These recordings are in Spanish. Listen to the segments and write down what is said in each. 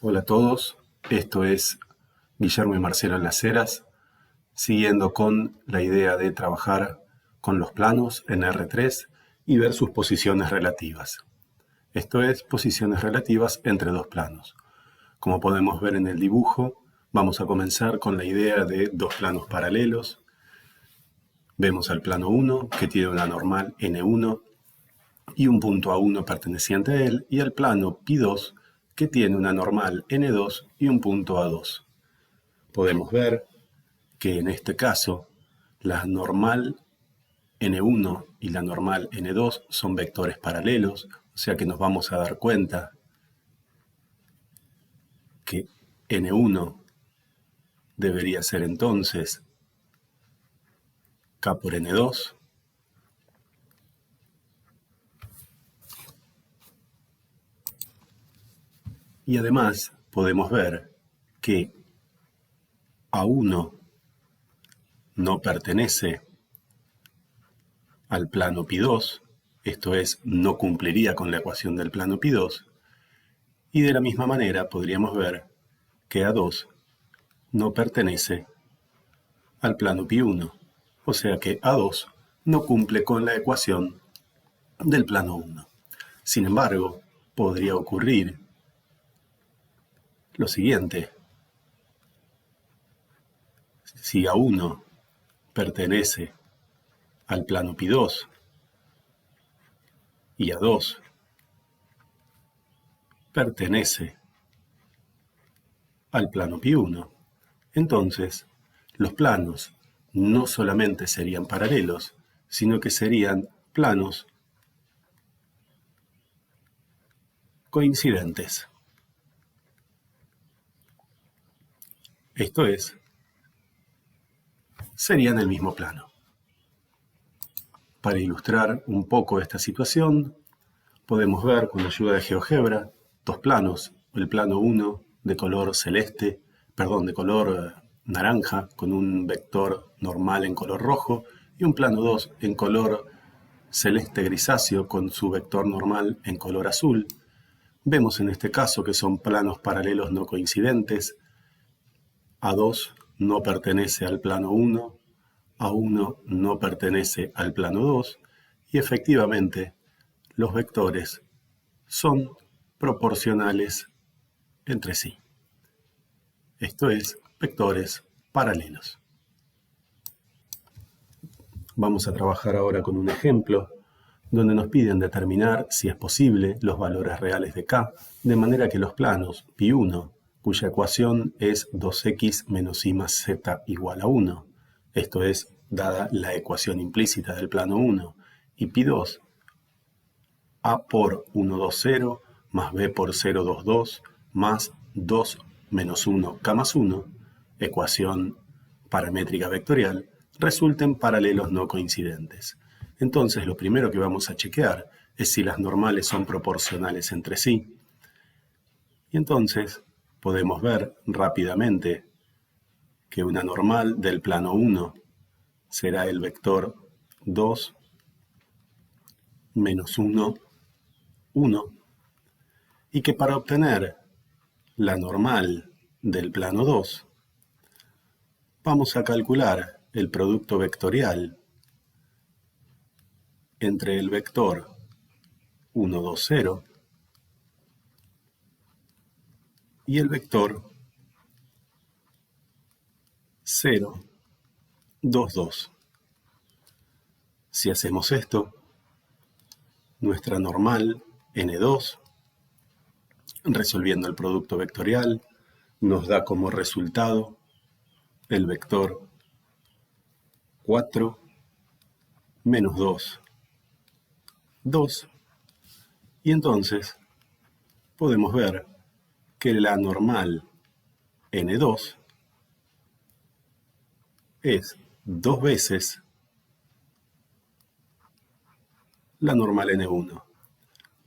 Hola a todos, esto es Guillermo y Marcelo en las Heras, siguiendo con la idea de trabajar con los planos en R3 y ver sus posiciones relativas. Esto es, posiciones relativas entre dos planos. Como podemos ver en el dibujo, vamos a comenzar con la idea de dos planos paralelos. Vemos al plano 1, que tiene una normal N1 y un punto A1 perteneciente a él, y al plano Pi2, que tiene una normal N2 y un punto A2. Podemos ver que en este caso la normal N1 y la normal N2 son vectores paralelos, o sea que nos vamos a dar cuenta que N1 debería ser entonces K por N2, y además podemos ver que A1 no pertenece al plano Pi2, esto es, no cumpliría con la ecuación del plano Pi2, y de la misma manera podríamos ver que A2 no pertenece al plano Pi1, o sea que A2 no cumple con la ecuación del plano 1. Sin embargo, podría ocurrir lo siguiente: si A1 pertenece al plano Pi2 y A2 pertenece al plano Pi1, entonces los planos no solamente serían paralelos, sino que serían planos coincidentes. Esto es, serían el mismo plano. Para ilustrar un poco esta situación, podemos ver con la ayuda de GeoGebra dos planos, el plano 1 de color celeste, de color naranja con un vector normal en color rojo y un plano 2 en color celeste grisáceo con su vector normal en color azul. Vemos en este caso que son planos paralelos no coincidentes. A2 no pertenece al plano 1, A1 no pertenece al plano 2 y efectivamente los vectores son proporcionales entre sí. Esto es, vectores paralelos. Vamos a trabajar ahora con un ejemplo donde nos piden determinar, si es posible, los valores reales de K, de manera que los planos Pi1, cuya ecuación es 2x menos y más z igual a 1, esto es, dada la ecuación implícita del plano 1, y Pi2, A por 1, 2, 0, más B por 0, 2, 2, más 2 menos 1, K más 1, ecuación paramétrica vectorial, resulten paralelos no coincidentes. Entonces, lo primero que vamos a chequear es si las normales son proporcionales entre sí. Y entonces podemos ver rápidamente que una normal del plano 1 será el vector 2 menos 1, 1, y que para obtener la normal del plano 2, vamos a calcular el producto vectorial entre el vector 1, 2, 0 y el vector 0, 2, 2. Si hacemos esto, nuestra normal N2, resolviendo el producto vectorial, nos da como resultado el vector 4 menos 2, 2. Y entonces podemos ver que la normal N2 es 2 veces la normal N1.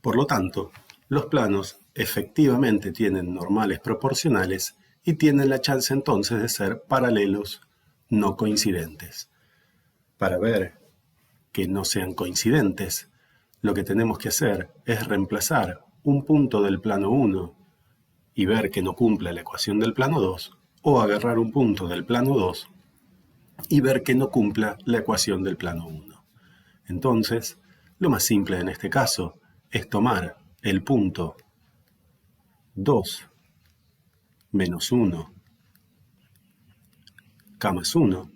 Por lo tanto, los planos efectivamente tienen normales proporcionales y tienen la chance entonces de ser paralelos no coincidentes. Para ver que no sean coincidentes, lo que tenemos que hacer es reemplazar un punto del plano 1 y ver que no cumpla la ecuación del plano 2, o agarrar un punto del plano 2 y ver que no cumpla la ecuación del plano 1. Entonces, lo más simple en este caso es tomar el punto 2 menos 1, k más 1,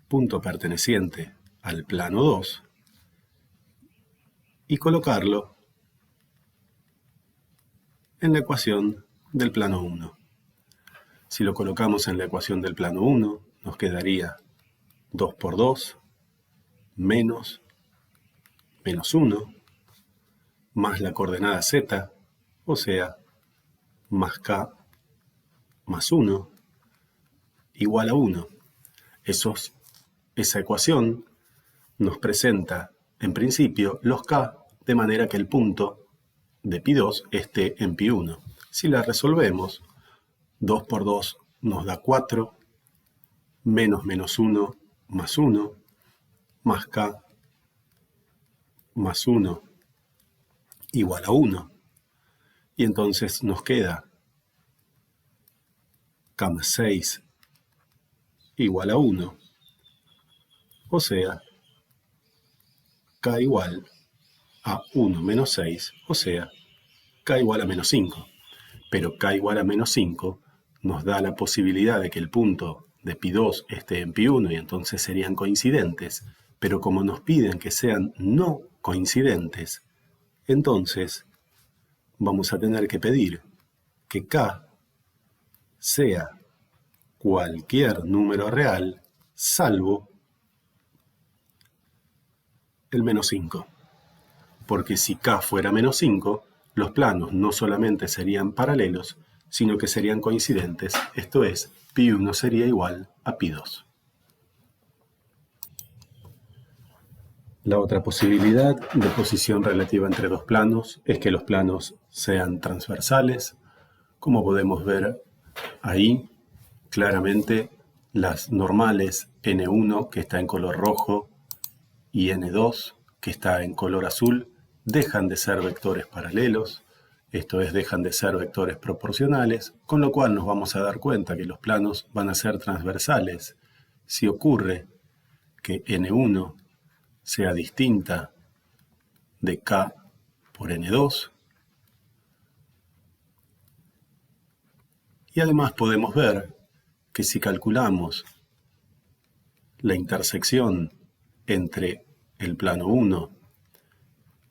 punto perteneciente al plano 2, y colocarlo en la ecuación del plano 1. Si lo colocamos en la ecuación del plano 1, nos quedaría 2 por 2 menos 1 más la coordenada z, o sea, más k más 1, igual a 1. Esa ecuación nos presenta, en principio, los k de manera que el punto de pi2 esté en pi1. Si la resolvemos, 2 por 2 nos da 4, menos 1 más 1, más k más 1 igual a 1. Y entonces nos queda k más 6 igual a 1. O sea, k igual a 1 menos 6, o sea, k igual a menos 5. Pero k igual a menos 5 nos da la posibilidad de que el punto de pi2 esté en pi1 y entonces serían coincidentes. Pero como nos piden que sean no coincidentes, entonces vamos a tener que pedir que k sea cualquier número real salvo el menos 5. Porque si k fuera menos 5, los planos no solamente serían paralelos, sino que serían coincidentes, esto es, pi1 sería igual a pi2. La otra posibilidad de posición relativa entre dos planos es que los planos sean transversales. Como podemos ver ahí, claramente las normales n1, que está en color rojo, y n2, que está en color azul, dejan de ser vectores paralelos, esto es, dejan de ser vectores proporcionales, con lo cual nos vamos a dar cuenta que los planos van a ser transversales si ocurre que n1 sea distinta de k por n2. Y además podemos ver que si calculamos la intersección entre el plano 1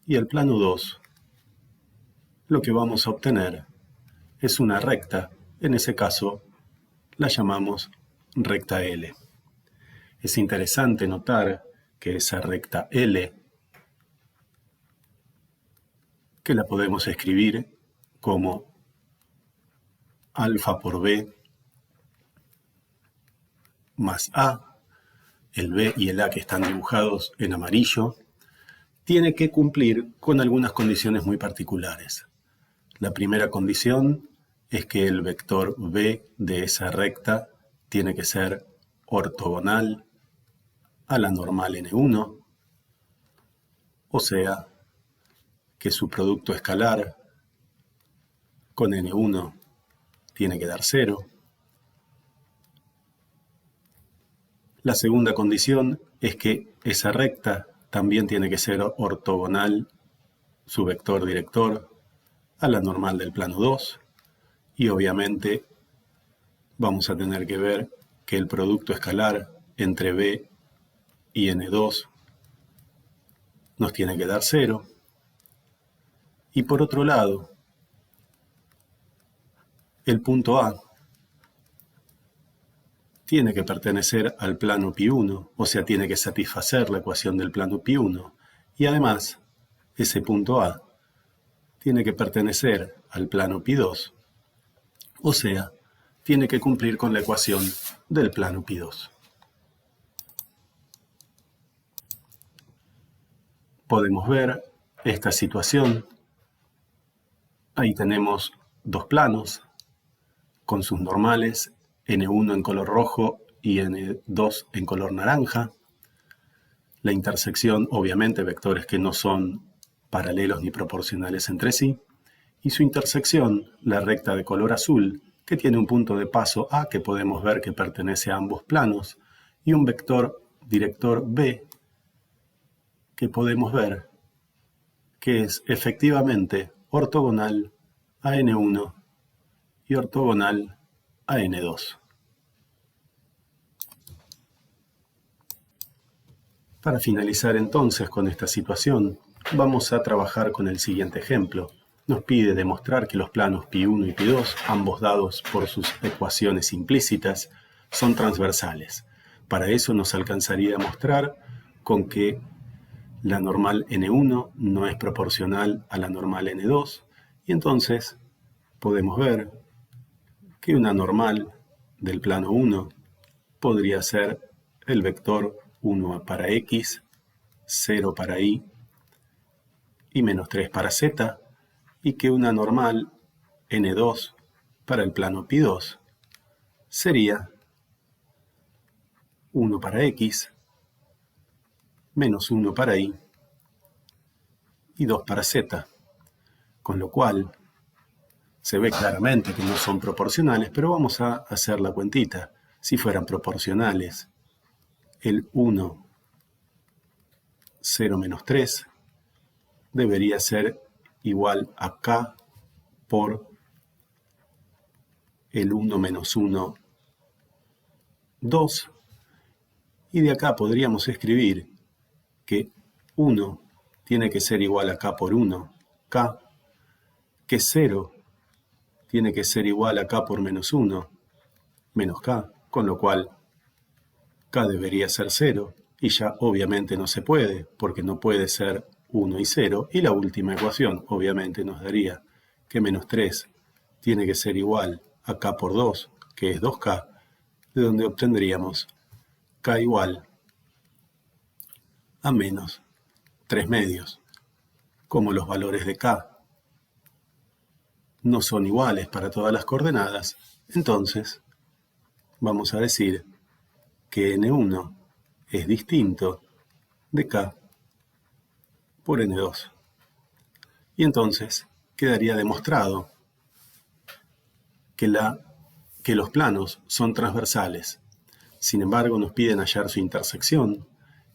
y el plano 2, lo que vamos a obtener es una recta, en ese caso la llamamos recta L. Es interesante notar que esa recta L, que la podemos escribir como alfa por b más a, el b y el a que están dibujados en amarillo, tiene que cumplir con algunas condiciones muy particulares. La primera condición es que el vector b de esa recta tiene que ser ortogonal a la normal n1, o sea, que su producto escalar con n1 tiene que dar 0. La segunda condición es que esa recta también tiene que ser ortogonal, su vector director, a la normal del plano 2, y obviamente vamos a tener que ver que el producto escalar entre b y n2 nos tiene que dar 0. Y por otro lado, el punto A tiene que pertenecer al plano pi1, o sea, tiene que satisfacer la ecuación del plano pi1. Y además, ese punto A tiene que pertenecer al plano pi2, o sea, tiene que cumplir con la ecuación del plano pi2. Podemos ver esta situación. Ahí tenemos dos planos con sus normales, n1 en color rojo y n2 en color naranja. La intersección, obviamente, vectores que no son paralelos ni proporcionales entre sí. y su intersección, la recta de color azul, que tiene un punto de paso A que podemos ver que pertenece a ambos planos, y un vector director B que podemos ver que es efectivamente ortogonal a N1 y ortogonal a N2. Para finalizar entonces con esta situación, vamos a trabajar con el siguiente ejemplo. Nos pide demostrar que los planos π1 y π2, ambos dados por sus ecuaciones implícitas, son transversales. Para eso nos alcanzaría a mostrar con que la normal N1 no es proporcional a la normal N2, y entonces podemos ver que una normal del plano 1 podría ser el vector 1 para x, 0 para y menos 3 para z, y que una normal N2 para el plano π2 sería 1 para x, menos 1 para y 2 para z, con lo cual se ve claramente que no son proporcionales, pero vamos a hacer la cuentita. Si fueran proporcionales, el 1, 0 menos 3 debería ser igual a k por el 1 menos 1, 2. Y de acá podríamos escribir que 1 tiene que ser igual a k por 1, k, que 0 tiene que ser igual a k por menos 1, menos k, con lo cual k debería ser 0, y ya obviamente no se puede, porque no puede ser 1 y 0, y la última ecuación obviamente nos daría que menos 3 tiene que ser igual a k por 2, que es 2k, de donde obtendríamos k igual a menos 3 medios. Como los valores de k no son iguales para todas las coordenadas, entonces vamos a decir que N1 es distinto de k por N2. Y entonces quedaría demostrado que los planos son transversales. Sin embargo, nos piden hallar su intersección,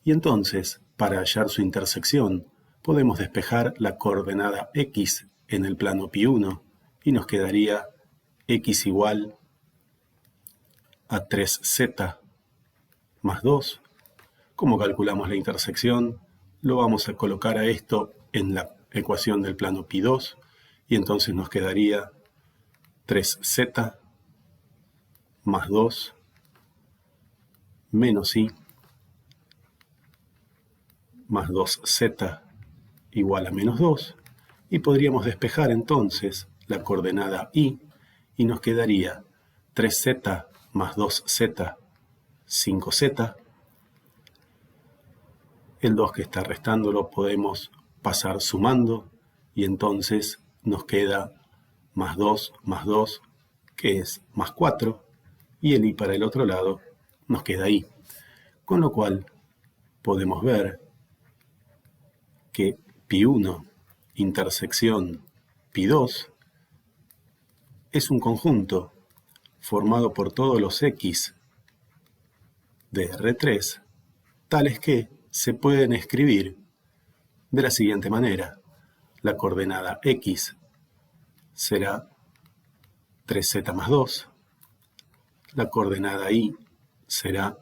y entonces, para hallar su intersección, podemos despejar la coordenada x en el plano π1, y nos quedaría x igual a 3z más 2. Como calculamos la intersección, lo vamos a colocar a esto en la ecuación del plano π2, y entonces nos quedaría 3z más 2 menos y más 2z igual a menos 2, y podríamos despejar entonces la coordenada y nos quedaría 3z más 2z, 5z. El 2 que está restando lo podemos pasar sumando, y entonces nos queda más 2, que es más 4, y el y para el otro lado nos queda y. Con lo cual podemos ver que π1 intersección π2 es un conjunto formado por todos los x de R3, tales que se pueden escribir de la siguiente manera. La coordenada x será 3z más 2, la coordenada y será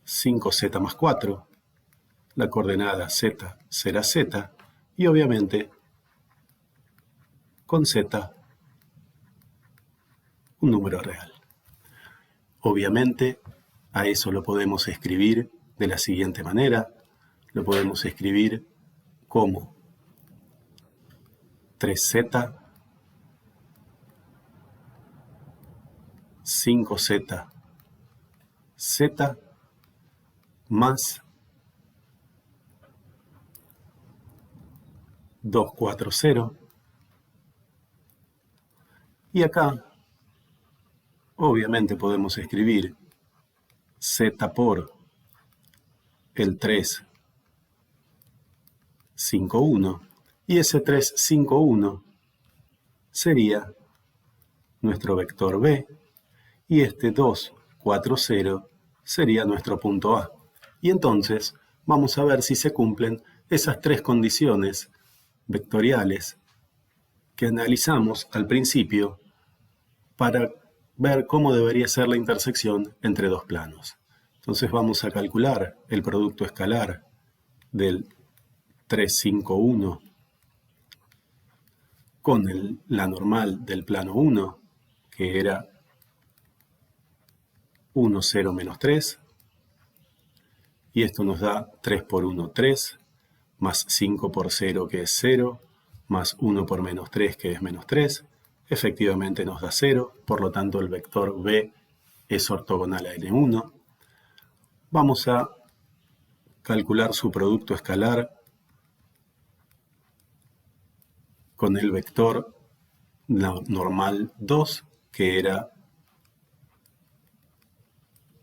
5z más 4, la coordenada z será z, y obviamente con z un número real. Obviamente a eso lo podemos escribir de la siguiente manera. Lo podemos escribir como 3z, 5z, z más 240. Y acá, obviamente podemos escribir z por el 3, 5, 1. Y ese 3, 5, 1 sería nuestro vector B, y este 2, 4, 0 sería nuestro punto A. Y entonces vamos a ver si se cumplen esas tres condiciones vectoriales que analizamos al principio para ver cómo debería ser la intersección entre dos planos. Entonces vamos a calcular el producto escalar del 3, 5, 1 con la normal del plano 1, que era 1, 0, menos 3, y esto nos da 3 por 1, 3, más 5 por 0, que es 0, más 1 por menos 3, que es menos 3, efectivamente nos da 0, por lo tanto el vector B es ortogonal a N1. Vamos a calcular su producto escalar con el vector normal 2, que era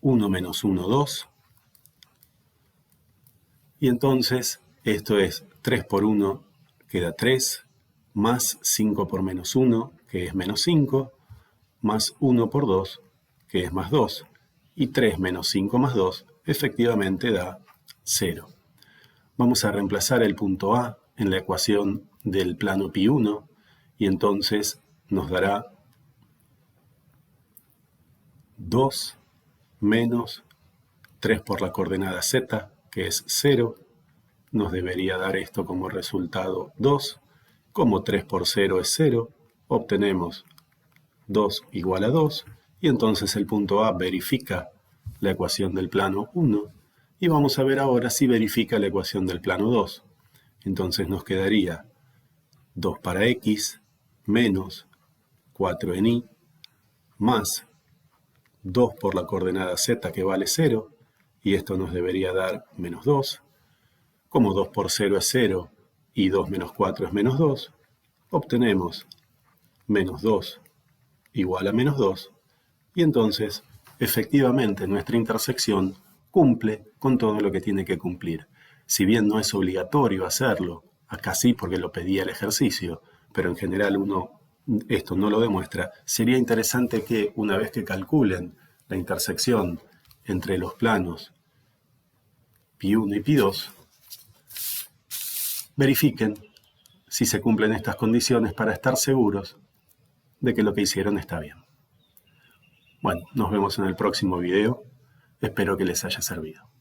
1 menos 1, 2. Y entonces esto es 3 por 1, queda 3, más 5 por menos 1, que es menos 5, más 1 por 2, que es más 2. Y 3 menos 5 más 2, efectivamente da 0. Vamos a reemplazar el punto A en la ecuación del plano π1, y entonces nos dará 2 menos 3 por la coordenada z, que es 0, nos debería dar esto como resultado 2. Como 3 por 0 es 0, obtenemos 2 igual a 2, y entonces el punto A verifica la ecuación del plano 1, y vamos a ver ahora si verifica la ecuación del plano 2. Entonces nos quedaría 2 para x menos 4 en y más 2 por la coordenada z, que vale 0, y esto nos debería dar menos 2. Como 2 por 0 es 0 y 2 menos 4 es menos 2, obtenemos menos 2 igual a menos 2, y entonces efectivamente nuestra intersección cumple con todo lo que tiene que cumplir. Si bien no es obligatorio hacerlo, acá sí porque lo pedía el ejercicio, pero en general esto no lo demuestra, sería interesante que una vez que calculen la intersección entre los planos π1 y π2, verifiquen si se cumplen estas condiciones para estar seguros de que lo que hicieron está bien. Bueno, nos vemos en el próximo video. Espero que les haya servido.